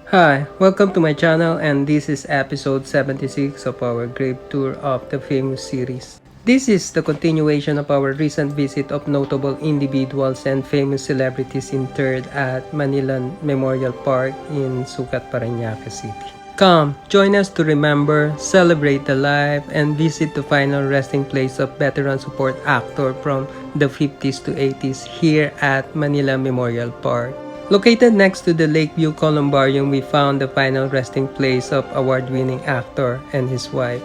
Hi, welcome to my channel, and this is episode 76 of our grave tour of the Famous series. This is the continuation of our recent visit of notable individuals and famous celebrities interred at Manila Memorial Park in Sucat, Parañaque City. Come, join us to remember, celebrate the life, and visit the final resting place of veteran support actor from the 50s to 80s here at Manila Memorial Park. Located next to the Lakeview Columbarium, we found the final resting place of award-winning actor and his wife.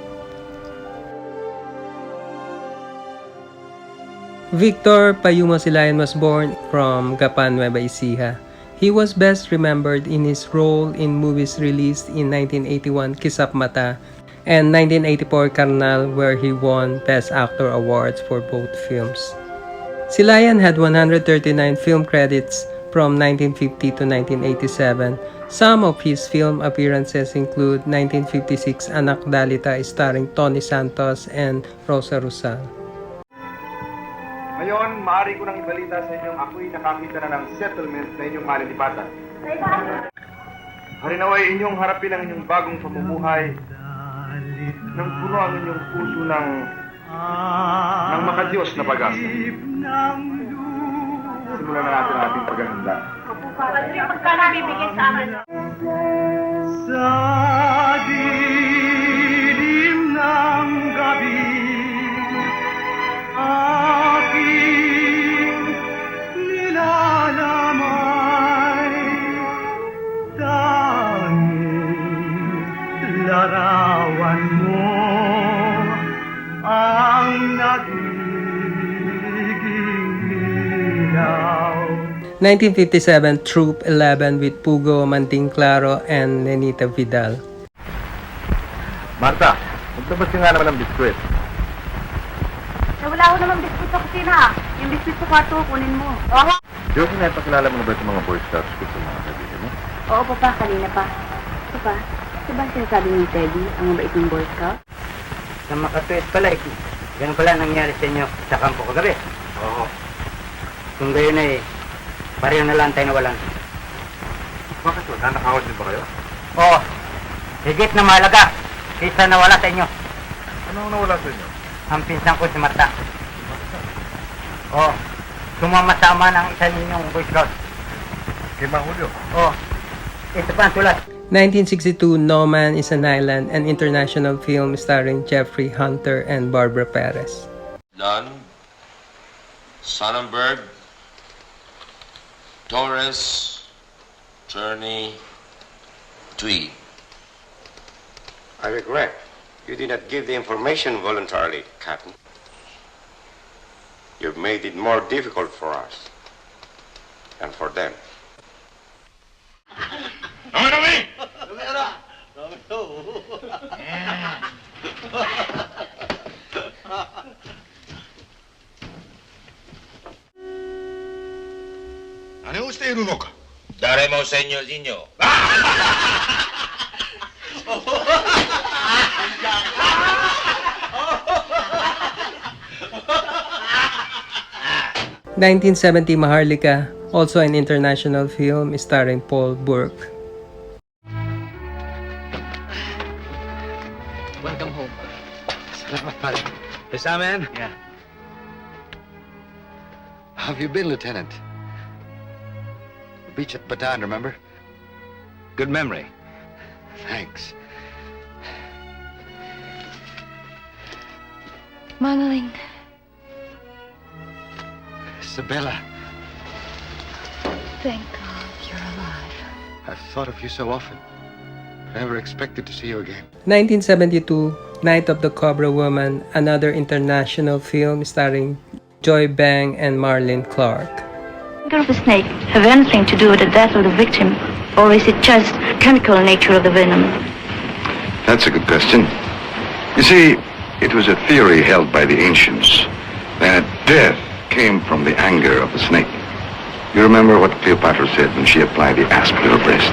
Victor Payumo Silayan was born from Gapan, Nueva Ecija. He was best remembered in his role in movies released in 1981 Kisap Mata and 1984 Karnal, where he won Best Actor awards for both films. Silayan had 139 film credits from 1950 to 1987. Some of his film appearances include 1956 Anak Dalita starring Tony Santos and Rosa Rusal. Ngayon, maaari ko nang ibalita sa inyong ako'y nakakita na ng settlement na inyong malilipatan. Harinaway inyong harapin ang inyong bagong pamumuhay nang puno ang inyong puso ng makadiyos na pag-asa. Simulan na natin ang ating paghahanda. Magkano bibigyan sa akin? Sa dilim ng gabi, aking nilalamay, tanging larawan mo ang nagiging ilaw. 1957 Troop 11 with Pugo Mantingclaro and Nenita Vidal. Marta, maglabas ka nga naman ng biskwit. Wala ako naman biskuit sa kusina. Yung biskuit sa kwarto, kunin mo. Oo. Diyos, napakilala mo na ba sa mga Boy Scouts ko sa mga kaibigan mo? Oo, Papa, kanina pa. Papa, ito ba sinasabi ni Teddy, ang mabait ng Boy Scout? Sa makatwis pala, ganun pala nangyari sa inyo sa kampo kagabi. Oo. Kung gayon ay, pareho na lang tayo nawalan. Bakit mo? Nanakawad din ba kayo? Oo, higit na mahalaga kaysa nawala sa inyo. Anong nawala sa inyo? Ang pinsan ko si Marta. Oo, sumama sa ama ng isa ninyong Boy Scout. Kay Mahulyo? Oo, ito pa ang sulat. 1962 No Man is an Island, an international film starring Jeffrey Hunter and Barbara Perez. Dunn, Sonnenberg, Torres, Turney, Tweed. I regret you did not give the information voluntarily, Captain. You've made it more difficult for us and for them. Ano gusto iruno ka? Daremo sa inyo, Zinyo. 1970 Maharlika, also an international film starring Paul Burke. Welcome home. Salamat, pare. Yes, man? Yeah. How have you been, Lieutenant? The beach at Bataan, remember? Good memory. Thanks. Manling. Isabella, Thank God you're alive. I've thought of you so often. I never expected to see you again. 1972 Night of the Cobra Woman, another international film starring Joy Bang and Marlene Clark. Does the snake have anything to do with the death of the victim, or is it just chemical nature of the venom? That's a good question. You see, it was a theory held by the ancients that death came from the anger of the snake. You remember what Cleopatra said when she applied the asp to her breast?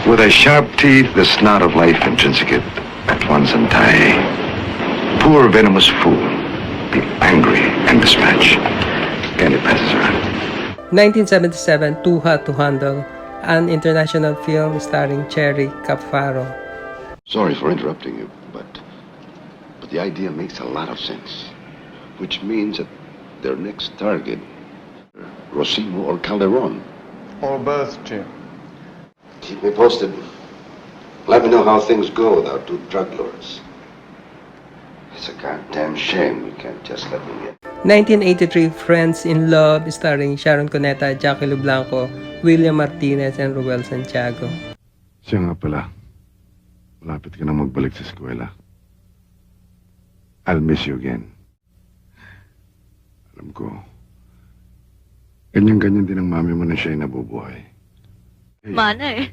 With a sharp teeth, the snout of life intrinsicate at once untie. Poor venomous fool, be angry and dispatch. And it passes around. 1977 Too Hot to Handle, an international film starring Cherry Caffaro. Sorry for interrupting you, but the idea makes a lot of sense. Which means that their next target, Rosimo or Calderon. Or both, Jim. Keep me posted. Let me know how things go with our two drug lords. It's a goddamn shame we can't just let them get. 1983 Friends in Love starring Sharon Cuneta, Jackie Lu Blanco, William Martinez, and Ruel Santiago. Siya nga pala. Malapit ka na magbalik sa eskwela. I'll miss you again. Alam ko, ganyan-ganyan din ang mami mo na siya'y nabubuhay. Hey, Mana eh.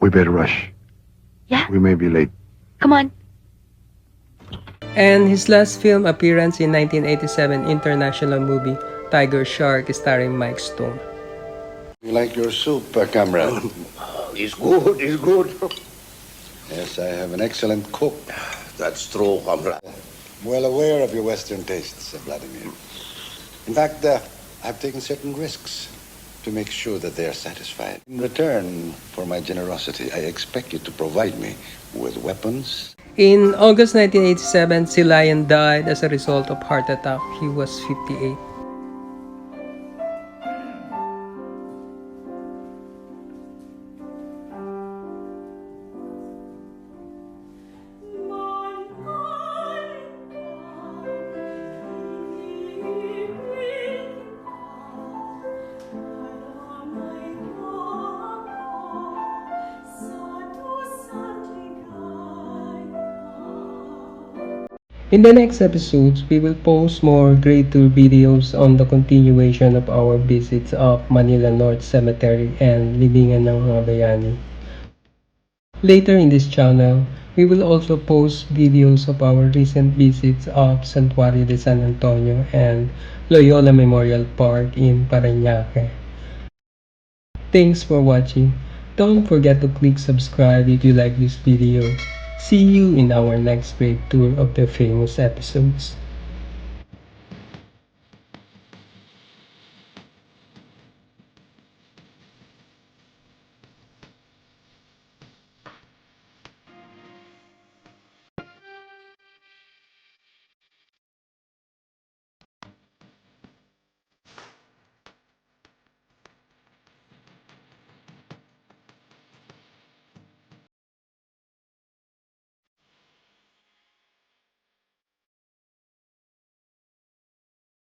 we better rush. Yeah. We may be late. Come on. And his last film appearance in 1987 international movie Tiger Shark starring Mike Stone. You like your soup, comrade? It's good, it's good. Yes, I have an excellent cook. That's true, comrade. Well aware of your Western tastes, Vladimir. In fact, I've taken certain risks to make sure that they are satisfied. In return for my generosity, I expect you to provide me with weapons. In August 1987, si Lion died as a result of heart attack. He was 58. In the next episodes, we will post more grade tour videos on the continuation of our visits of Manila North Cemetery and Libingan ng mga Bayani. Later in this channel, we will also post videos of our recent visits of Santuario de San Antonio and Loyola Memorial Park in Parañaque. Thanks for watching. Don't forget to click subscribe if you like this video. See you in our next great tour of the famous episodes.